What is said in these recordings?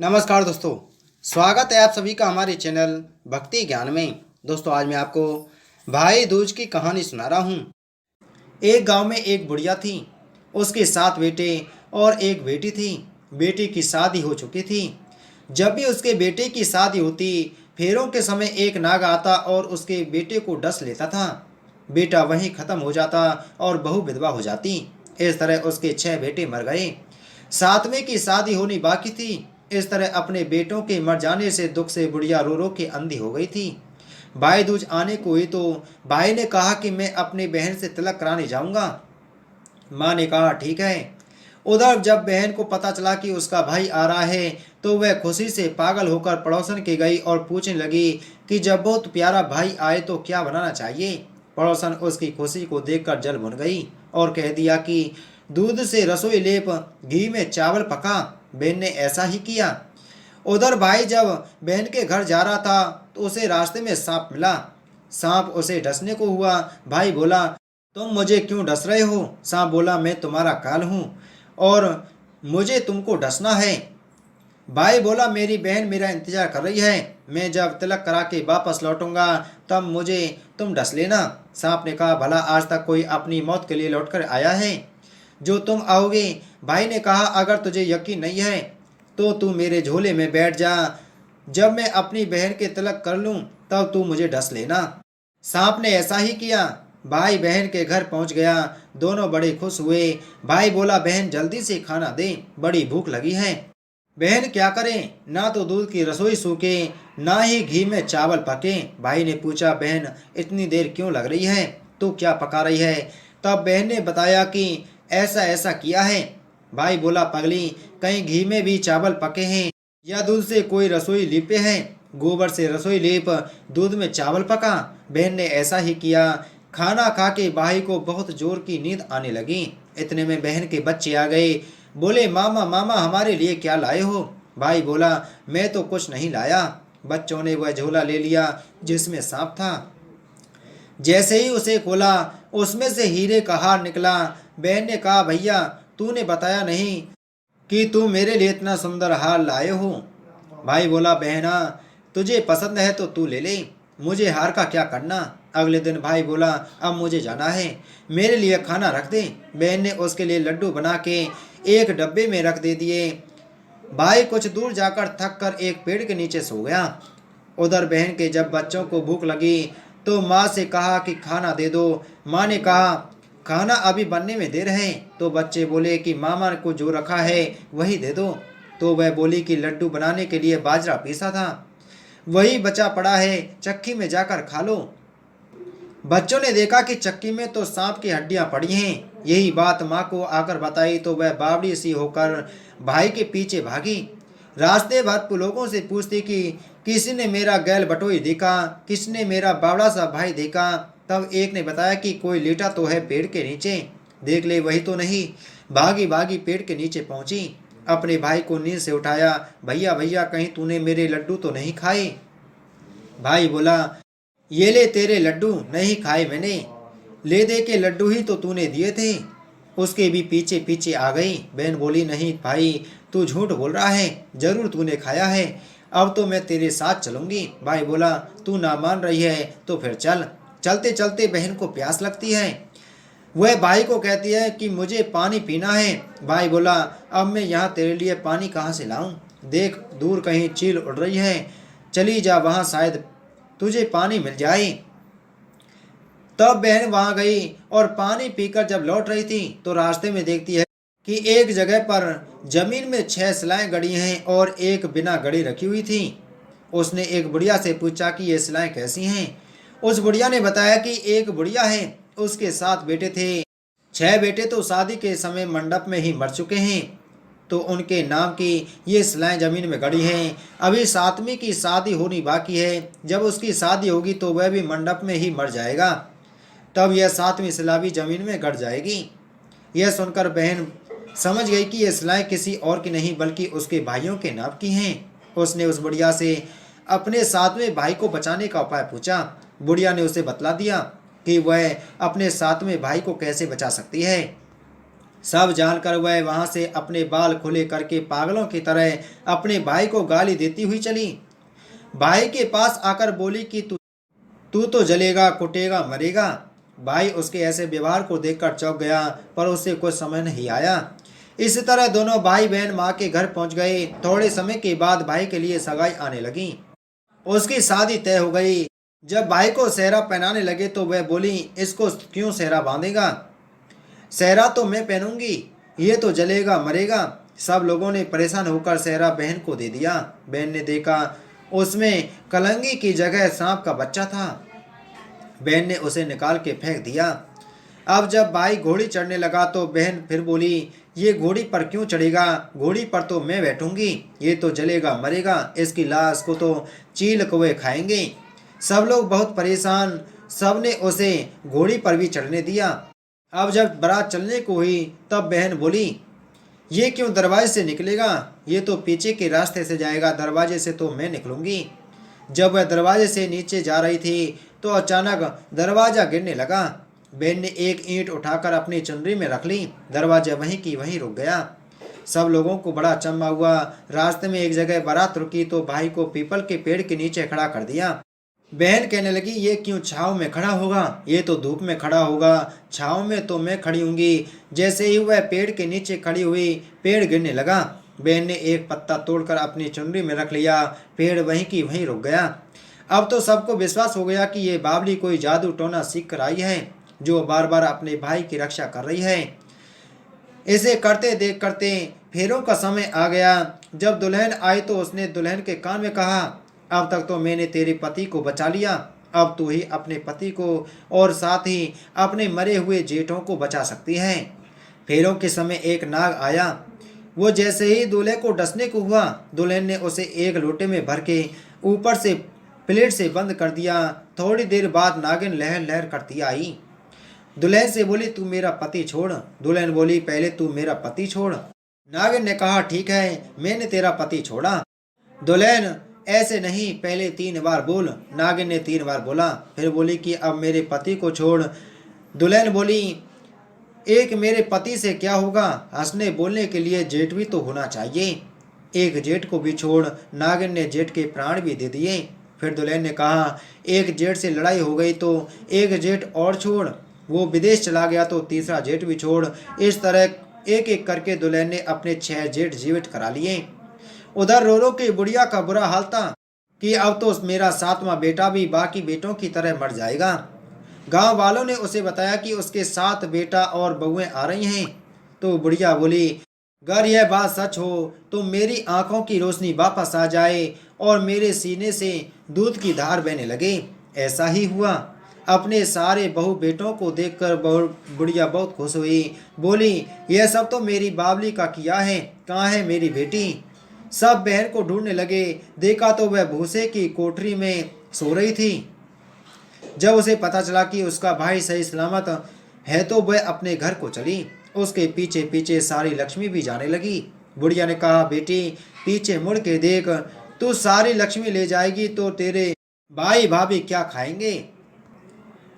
नमस्कार दोस्तों। स्वागत है आप सभी का हमारे चैनल भक्ति ज्ञान में। दोस्तों आज मैं आपको भाई दूज की कहानी सुना रहा हूँ। एक गांव में एक बुढ़िया थी। उसके 7 बेटे और एक बेटी थी। बेटी की शादी हो चुकी थी। जब भी उसके बेटे की शादी होती, फेरों के समय एक नाग आता और उसके बेटे को डस लेता था। बेटा वहीं खत्म हो जाता और बहू विधवा हो जाती। इस तरह उसके 6 बेटे मर गए। 7वें की शादी होनी बाकी थी। इस तरह अपने बेटों के मर जाने से दुख से बुढ़िया रो रो के अंधी हो गई थी। भाई दूज आने को हुई तो भाई ने कहा कि मैं अपनी बहन से तिलक कराने जाऊंगा। माँ ने कहा ठीक है। उधर जब बहन को पता चला कि उसका भाई आ रहा है तो वह खुशी से पागल होकर पड़ोसन के गई और पूछने लगी कि जब बहुत प्यारा भाई आए तो क्या बनाना चाहिए। पड़ोसन उसकी खुशी को देखकर जल भुन गई और कह दिया कि दूध से रसोई लेप, घी में चावल पका। बहन ने ऐसा ही किया। उधर भाई जब बहन के घर जा रहा था तो उसे रास्ते में सांप मिला। सांप उसे डसने को हुआ। भाई बोला तुम मुझे क्यों डस रहे हो। सांप बोला मैं तुम्हारा काल हूँ और मुझे तुमको डसना है। भाई बोला मेरी बहन मेरा इंतजार कर रही है। मैं जब तिलक करा के वापस लौटूंगा तब मुझे तुम डस लेना। सांप ने कहा भला आज तक कोई अपनी मौत के लिए लौटकर आया है जो तुम आओगे। भाई ने कहा अगर तुझे यकीन नहीं है तो तू मेरे झोले में बैठ जा। जब मैं अपनी बहन के तिलक कर लूं तब तू मुझे डस लेना। सांप ने ऐसा ही किया। भाई बहन के घर पहुंच गया। दोनों बड़े खुश हुए। भाई बोला बहन जल्दी से खाना दे, बड़ी भूख लगी है। बहन क्या करें, ना तो दूध की रसोई सूखे ना ही घी में चावल पके। भाई ने पूछा बहन इतनी देर क्यों लग रही है, तू क्या पका रही है। तब बहन ने बताया कि ऐसा ऐसा किया है। भाई बोला पगली कहीं घी में भी चावल पके हैं या दूध से कोई रसोई लीपे हैं। गोबर से रसोई लीप, दूध में चावल पका। बहन ने ऐसा ही किया। खाना खा के भाई को बहुत जोर की नींद आने लगी। इतने में बहन के बच्चे आ गए। बोले मामा मामा हमारे लिए क्या लाए हो। भाई बोला मैं तो कुछ नहीं लाया। बच्चों ने वह झोला ले लिया जिसमें सांप था। जैसे ही उसे खोला उसमें से हीरे का हार निकला। बहन ने कहा भैया तूने बताया नहीं कि तू मेरे लिए इतना सुंदर हार लाए हो। भाई बोला बहना तुझे पसंद है तो तू ले ले, मुझे हार का क्या करना। अगले दिन भाई बोला अब मुझे जाना है, मेरे लिए खाना रख दे। बहन ने उसके लिए लड्डू बना के एक डब्बे में रख दे दिए। भाई कुछ दूर जाकर थक कर एक पेड़ के नीचे सो गया। उधर बहन के जब बच्चों को भूख लगी तो माँ से कहा कि खाना दे दो। माँ ने कहा खाना अभी बनने में देर है। तो बच्चे बोले कि मामा को जो रखा है वही दे दो। तो वह बोली कि लड्डू बनाने के लिए बाजरा पीसा था, वही बचा पड़ा है, चक्की में जाकर खा लो। बच्चों ने देखा कि चक्की में तो सांप की हड्डियां पड़ी हैं। यही बात माँ को आकर बताई तो वह बावड़ी सी होकर भाई के पीछे भागी। रास्ते भर लोगों से पूछती कि किसी ने मेरा गैल बटोई देखा, किसने मेरा बावड़ा सा भाई देखा। तब एक ने बताया कि कोई लेटा तो है पेड़ के नीचे, देख ले वही तो नहीं। भागी भागी पेड़ के नीचे पहुंची। अपने भाई को नींद से उठाया। भैया भैया कहीं तूने मेरे लड्डू तो नहीं खाए। भाई बोला ये ले तेरे लड्डू, नहीं खाए मैंने, ले दे के लड्डू ही तो तूने दिए थे। उसके भी पीछे पीछे आ गई। बहन बोली नहीं भाई तू झूठ बोल रहा है, जरूर तूने खाया है, अब तो मैं तेरे साथ चलूंगी। भाई बोला तू ना मान रही है तो फिर चल। चलते चलते बहन को प्यास लगती है। वह भाई को कहती है कि मुझे पानी पीना है। भाई बोला अब मैं यहाँ तेरे लिए पानी कहाँ से लाऊं, देख दूर कहीं चील उड़ रही है, चली जा वहाँ शायद तुझे पानी मिल जाए। तब बहन वहां गई और पानी पीकर जब लौट रही थी तो रास्ते में देखती है कि एक जगह पर जमीन में 6 सिलाएं गड़ी हैं और एक बिना गड़ी रखी हुई थी। उसने एक बुढ़िया से पूछा कि ये सिलाएं कैसी हैं। उस बुढ़िया ने बताया कि एक बुढ़िया है, उसके 7 बेटे थे। 6 बेटे तो शादी के समय मंडप में ही मर चुके हैं, तो उनके नाम की ये सिलाएं जमीन में गड़ी हैं। अभी 7वीं की शादी होनी बाकी है, जब उसकी शादी होगी तो वह भी मंडप में ही मर जाएगा, तब यह 7वीं सिला भी जमीन में गड़ जाएगी। यह सुनकर बहन समझ गई कि यह सिलाएं किसी और की नहीं बल्कि उसके भाइयों के नाम की हैं। उसने उस बुढ़िया से अपने 7वें भाई को बचाने का उपाय पूछा। बुढ़िया ने उसे बतला दिया कि वह अपने 7वें भाई को कैसे बचा सकती है। सब जानकर वह वहां से अपने बाल खुले करके पागलों की तरह अपने भाई को गाली देती हुई चली। भाई के पास आकर बोली कि तू तू तो जलेगा, कुटेगा, मरेगा। भाई उसके ऐसे व्यवहार को देखकर चौंक गया, पर उसे कुछ समझ नहीं आया। इसी तरह दोनों भाई बहन माँ के घर पहुंच गए। थोड़े समय के बाद भाई के लिए सगाई आने लगी। उसकी शादी तय हो गई। जब भाई को सेहरा पहनाने लगे तो वह बोली, इसको क्यों सेहरा बांधेगा? सेहरा तो मैं पहनूंगी, ये तो जलेगा, मरेगा। सब लोगों ने परेशान होकर सेहरा बहन को दे दिया। बहन ने देखा उसमें कलंगी की जगह सांप का बच्चा था। बहन ने उसे निकाल के फेंक दिया। अब जब भाई घोड़ी चढ़ने लगा तो बहन फिर बोली, ये घोड़ी पर क्यों चढ़ेगा? घोड़ी पर तो मैं बैठूंगी, ये तो जलेगा, मरेगा, इसकी लाश को तो चील कौवे खाएंगे। सब लोग बहुत परेशान। सबने उसे घोड़ी पर भी चढ़ने दिया। अब जब बारात चलने को हुई तब बहन बोली, ये क्यों दरवाजे से निकलेगा? ये तो पीछे के रास्ते से जाएगा, दरवाजे से तो मैं निकलूंगी। जब वह दरवाजे से नीचे जा रही थी तो अचानक दरवाजा गिरने लगा। बहन ने एक ईंट उठाकर अपनी चुनरी में रख ली। दरवाजा वहीं की वहीं रुक गया। सब लोगों को बड़ा अचंभा हुआ। रास्ते में एक जगह बारात रुकी तो भाई को पीपल के पेड़ के नीचे खड़ा कर दिया। बहन कहने लगी, ये क्यों छाँव में खड़ा होगा? ये तो धूप में खड़ा होगा, छाँव में तो मैं खड़ी होंगी। जैसे ही वह पेड़ के नीचे खड़ी हुई, पेड़ गिरने लगा। बहन ने एक पत्ता तोड़कर अपनी चुनरी में रख लिया। पेड़ वहीं की वहीं रुक गया। अब तो सबको विश्वास हो गया कि ये बावली कोई जादू टोना सीख कर आई है, जो बार बार अपने भाई की रक्षा कर रही है। इसे करते देख करते फेरों का समय आ गया। जब दुल्हन आई तो उसने दुल्हन के कान में कहा, अब तक तो मैंने तेरे पति को बचा लिया, अब तू ही अपने पति को और साथ ही अपने मरे हुए जेठों को बचा सकती है। फेरों के समय एक नाग आया। वो जैसे ही दूल्हे को डसने को हुआ, दुल्हन ने उसे एक लोटे में भर के ऊपर से प्लेट से बंद कर दिया। थोड़ी देर बाद नागिन लहर लहर करती आई। दुल्हन से बोली, तू मेरा पति छोड़। दुल्हन बोली, पहले तू मेरा पति छोड़। नागिन ने कहा, ठीक है, मैंने तेरा पति छोड़ा। दुल्हन, ऐसे नहीं, पहले 3 बार बोल। नागिन ने 3 बार बोला। फिर बोली कि अब मेरे पति को छोड़। दुल्हन बोली, एक मेरे पति से क्या होगा? हंसने बोलने के लिए जेठ भी तो होना चाहिए। एक जेठ को भी छोड़। नागिन ने जेठ के प्राण भी दे दिए। फिर दुल्हन ने कहा, एक जेठ से लड़ाई हो गई तो एक जेठ और छोड़। वो विदेश चला गया तो तीसरा जेठ भी छोड़। इस तरह एक एक करके दुल्हन ने अपने 6 जेठ जीवित करा लिए। उधर रोरो की बुढ़िया का बुरा हाल था कि अब तो मेरा 7वां बेटा भी बाकी बेटों की तरह मर जाएगा। गांव वालों ने उसे बताया कि उसके 7 बेटा और बहुएं आ रही हैं। तो बुढ़िया बोली, अगर यह बात सच हो तो मेरी आंखों की रोशनी वापस आ जाए और मेरे सीने से दूध की धार बहने लगे। ऐसा ही हुआ। अपने सारे बहू बेटों को देखकर बुढ़िया बहुत खुश हुई। बोली, यह सब तो मेरी बावली का किया है, कहाँ है मेरी बेटी? सब बहन को ढूंढने लगे। देखा तो वह भूसे की कोठरी में सो रही थी। जब उसे पता चला कि उसका भाई सही सलामत है तो वह अपने घर को चली। उसके पीछे पीछे सारी लक्ष्मी भी जाने लगी। बुढ़िया ने कहा, बेटी पीछे मुड़ के देख, तू सारी लक्ष्मी ले जाएगी तो तेरे भाई भाभी क्या खाएंगे?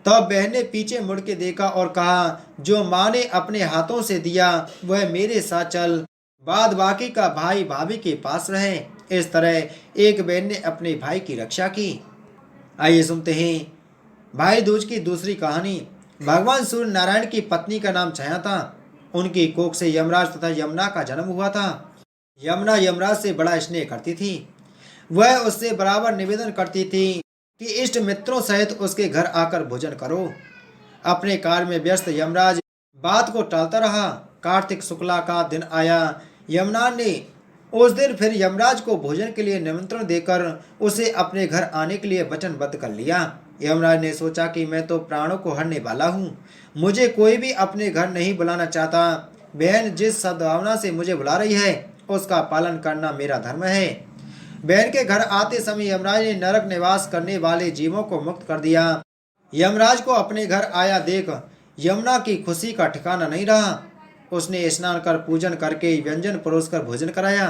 तब बहन ने पीछे मुड़ के देखा और कहा, जो माँ ने अपने हाथों से दिया वह मेरे साथ चल, बाद बाकी का भाई भाभी के पास रहे। इस तरह एक बहन ने अपने भाई की रक्षा की। आइए सुनते हैं भाई दूज की दूसरी कहानी। भगवान सूर्य नारायण की पत्नी का नाम छाया था। उनकी कोख से यमराज तथा यमुना का जन्म हुआ था। यमुना यमराज से बड़ा स्नेह करती थी। वह उससे बराबर निवेदन करती थी कि इष्ट मित्रों सहित उसके घर आकर भोजन करो। अपने कार्य में व्यस्त यमराज बात को टालता रहा। कार्तिक शुक्ला का दिन आया। यमुना ने उस दिन फिर यमराज को भोजन के लिए निमंत्रण देकर उसे अपने घर आने के लिए वचनबद्ध कर लिया। यमराज ने सोचा कि मैं तो प्राणों को हरने वाला हूँ, मुझे कोई भी अपने घर नहीं बुलाना चाहता। बहन जिस सद्भावना से मुझे बुला रही है उसका पालन करना मेरा धर्म है। बहन के घर आते समय यमराज ने नरक निवास करने वाले जीवों को मुक्त कर दिया। यमराज को अपने घर आया देख यमुना की खुशी का ठिकाना नहीं रहा। उसने स्नान कर पूजन करके व्यंजन परोसकर भोजन कराया।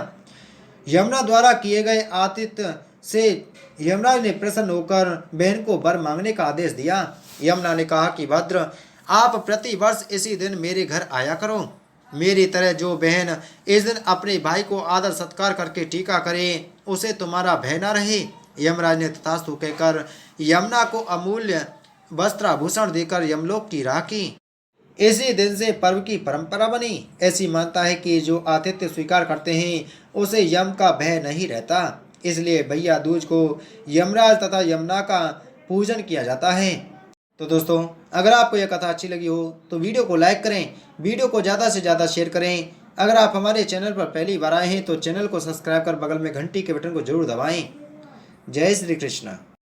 यमुना द्वारा किए गए आतिथ्य से यमराज ने प्रसन्न होकर बहन को वर मांगने का आदेश दिया। यमुना ने कहा कि भद्र, आप प्रति वर्ष इसी दिन मेरे घर आया करो। मेरी तरह जो बहन इस दिन अपने भाई को आदर सत्कार करके टीका करे उसे तुम्हारा भय न रहे। यमराज ने तथास्तु कहकर यमुना को अमूल्य वस्त्राभूषण देकर यमलोक की राह की। इसी दिन से पर्व की परंपरा बनी। ऐसी मानता है कि जो आतिथ्य स्वीकार करते हैं उसे यम का भय नहीं रहता। इसलिए भैया दूज को यमराज तथा यमुना का पूजन किया जाता है। तो दोस्तों, अगर आपको यह कथा अच्छी लगी हो तो वीडियो को लाइक करें, वीडियो को ज़्यादा से ज़्यादा शेयर करें। अगर आप हमारे चैनल पर पहली बार आए हैं तो चैनल को सब्सक्राइब कर बगल में घंटी के बटन को जरूर दबाएं। जय श्री कृष्ण।